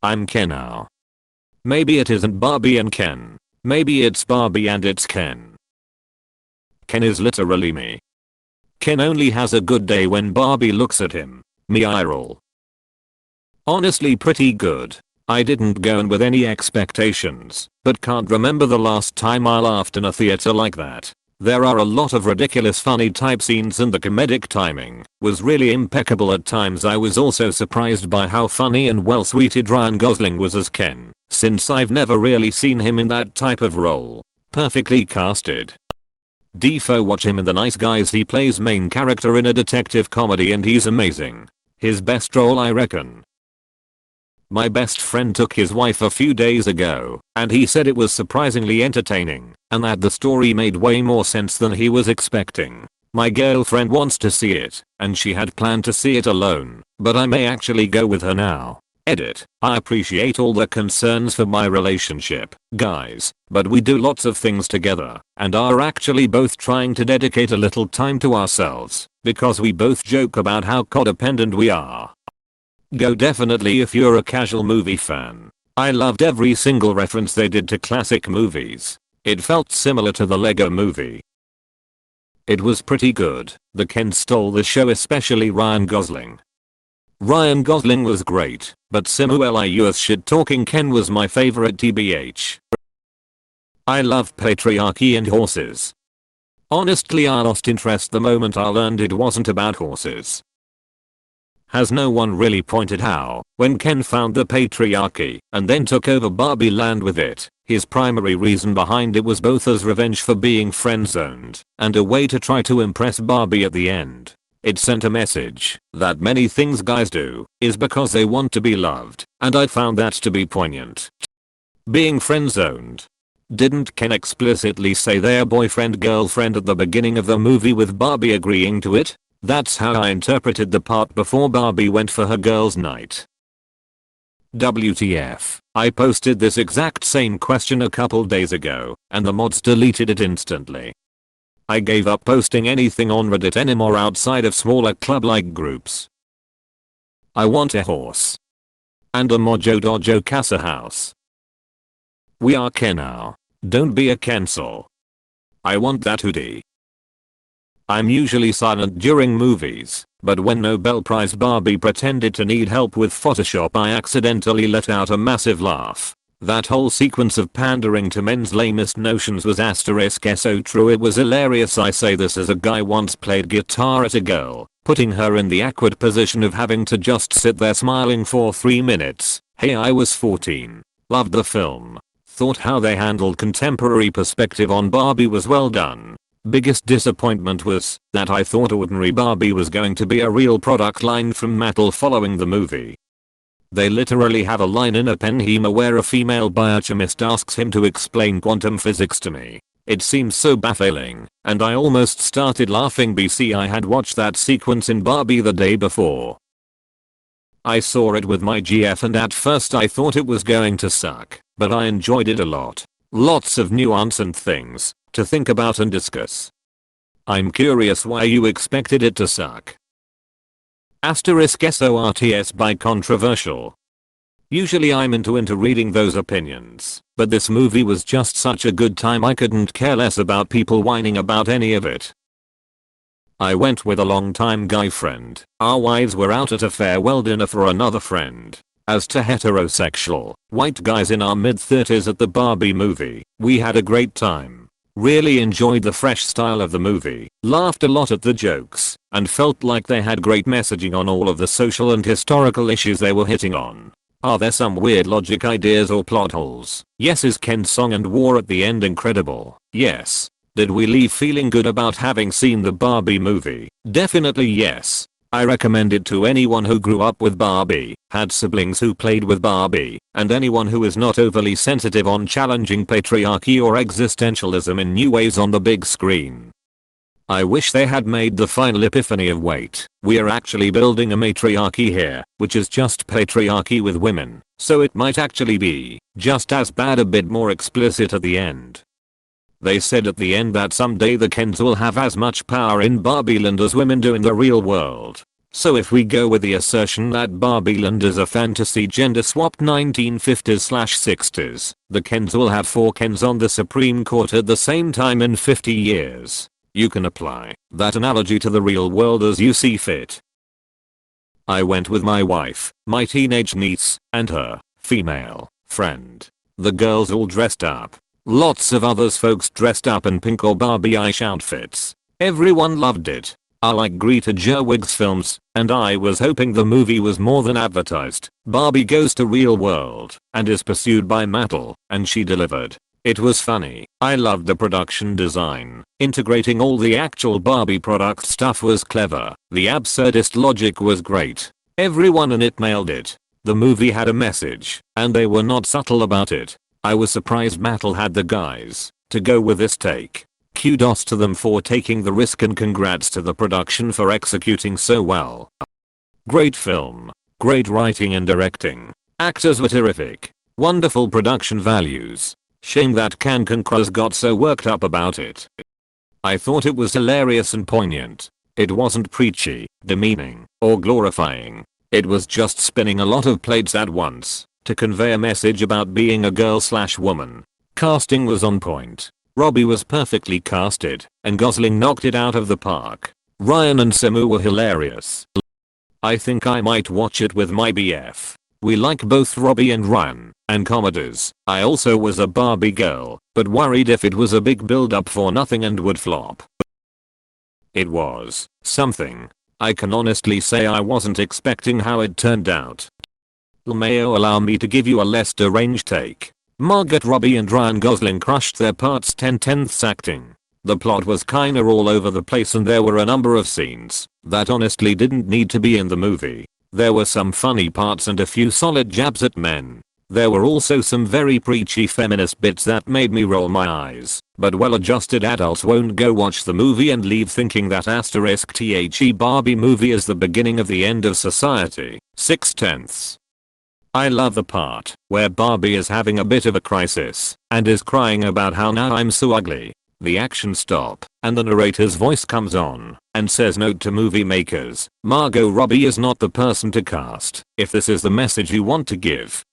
I'm Ken now. Maybe it isn't Barbie and Ken. Maybe it's Barbie and it's Ken. Ken is literally me. Ken only has a good day when Barbie looks at him. Me eye roll. Honestly pretty good. I didn't go in with any expectations, but can't remember the last time I laughed in a theater like that. There are a lot of ridiculous funny type scenes and the comedic timing was really impeccable at times. I was also surprised by how funny and well suited Ryan Gosling was as Ken, since I've never really seen him in that type of role. Perfectly casted. Defo, watch him in The Nice Guys. He plays main character in a detective comedy and he's amazing. His best role I reckon. My best friend took his wife a few days ago, and he said it was surprisingly entertaining, and that the story made way more sense than he was expecting. My girlfriend wants to see it, and she had planned to see it alone, but I may actually go with her now. Edit. I appreciate all the concerns for my relationship, guys, but we do lots of things together, and are actually both trying to dedicate a little time to ourselves, because we both joke about how codependent we are. Go definitely if you're a casual movie fan. I loved every single reference they did to classic movies. It felt similar to the Lego movie. It was pretty good. The Ken stole the show, especially Ryan Gosling. Ryan Gosling was great, but Samuel L. shit talking Ken was my favorite tbh. I love patriarchy and horses. Honestly, I lost interest the moment I learned it wasn't about horses. Has no one really pointed how, when Ken found the patriarchy and then took over Barbie land with it, his primary reason behind it was both as revenge for being friend-zoned and a way to try to impress Barbie at the end. It sent a message that many things guys do is because they want to be loved, and I found that to be poignant. Being friend-zoned. Didn't Ken explicitly say they're boyfriend-girlfriend at the beginning of the movie with Barbie agreeing to it? That's how I interpreted the part before Barbie went for her girls' night. WTF. I posted this exact same question a couple days ago, and the mods deleted it instantly. I gave up posting anything on Reddit anymore outside of smaller club-like groups. I want a horse. And a Mojo Dojo Casa house. We are Ken now. Don't be a cancel. I want that hoodie. I'm usually silent during movies, but when Nobel Prize Barbie pretended to need help with Photoshop I accidentally let out a massive laugh. That whole sequence of pandering to men's lamest notions was so true it was hilarious. I say this as a guy once played guitar at a girl, putting her in the awkward position of having to just sit there smiling for 3 minutes. Hey, I was 14. Loved the film. Thought how they handled contemporary perspective on Barbie was well done. Biggest disappointment was that I thought ordinary Barbie was going to be a real product line from Mattel following the movie. They literally have a line in Oppenheimer where a female biochemist asks him to explain quantum physics to me. It seems so baffling, and I almost started laughing. I had watched that sequence in Barbie the day before. I saw it with my GF and at first I thought it was going to suck, but I enjoyed it a lot. Lots of nuance and things to think about and discuss. I'm curious why you expected it to suck. *SORTS by controversial. Usually I'm into reading those opinions, but this movie was just such a good time I couldn't care less about people whining about any of it. I went with a longtime guy friend. Our wives were out at a farewell dinner for another friend. As to heterosexual, white guys in our mid-30s at the Barbie movie, we had a great time. Really enjoyed the fresh style of the movie, laughed a lot at the jokes, and felt like they had great messaging on all of the social and historical issues they were hitting on. Are there some weird logic ideas or plot holes? Yes. Is Ken's song and war at the end incredible? Yes. Did we leave feeling good about having seen the Barbie movie? Definitely yes. I recommend it to anyone who grew up with Barbie, had siblings who played with Barbie, and anyone who is not overly sensitive on challenging patriarchy or existentialism in new ways on the big screen. I wish they had made the final epiphany of wait, we're actually building a matriarchy here, which is just patriarchy with women, so it might actually be just as bad, a bit more explicit at the end. They said at the end that someday the Kens will have as much power in Barbie land as women do in the real world. So if we go with the assertion that Barbie Land is a fantasy gender-swapped 1950s/60s, the Kens will have 4 Kens on the Supreme Court at the same time in 50 years. You can apply that analogy to the real world as you see fit. I went with my wife, my teenage niece, and her female friend. The girls all dressed up. Lots of others folks dressed up in pink or Barbie-ish outfits. Everyone loved it. I like Greta Gerwig's films, and I was hoping the movie was more than advertised. Barbie goes to real world and is pursued by Mattel, and she delivered. It was funny. I loved the production design. Integrating all the actual Barbie product stuff was clever. The absurdist logic was great. Everyone in it nailed it. The movie had a message, and they were not subtle about it. I was surprised Mattel had the guys to go with this take. Kudos to them for taking the risk and congrats to the production for executing so well. Great film. Great writing and directing. Actors were terrific. Wonderful production values. Shame that Cancun Cruz got so worked up about it. I thought it was hilarious and poignant. It wasn't preachy, demeaning, or glorifying. It was just spinning a lot of plates at once to convey a message about being a girl/woman. Casting was on point. Robbie was perfectly casted, and Gosling knocked it out of the park. Ryan and Simu were hilarious. I think I might watch it with my BF. We like both Robbie and Ryan, and comedies. I also was a Barbie girl, but worried if it was a big build up for nothing and would flop. It was something. I can honestly say I wasn't expecting how it turned out. Mayo, allow me to give you a less deranged take. Margot Robbie and Ryan Gosling crushed their parts 10/10ths acting. The plot was kinda all over the place and there were a number of scenes that honestly didn't need to be in the movie. There were some funny parts and a few solid jabs at men. There were also some very preachy feminist bits that made me roll my eyes, but well-adjusted adults won't go watch the movie and leave thinking that *the Barbie movie is the beginning of the end of society. 6/10ths. I love the part where Barbie is having a bit of a crisis and is crying about how now I'm so ugly. The action stop and the narrator's voice comes on and says, note to movie makers, Margot Robbie is not the person to cast if this is the message you want to give.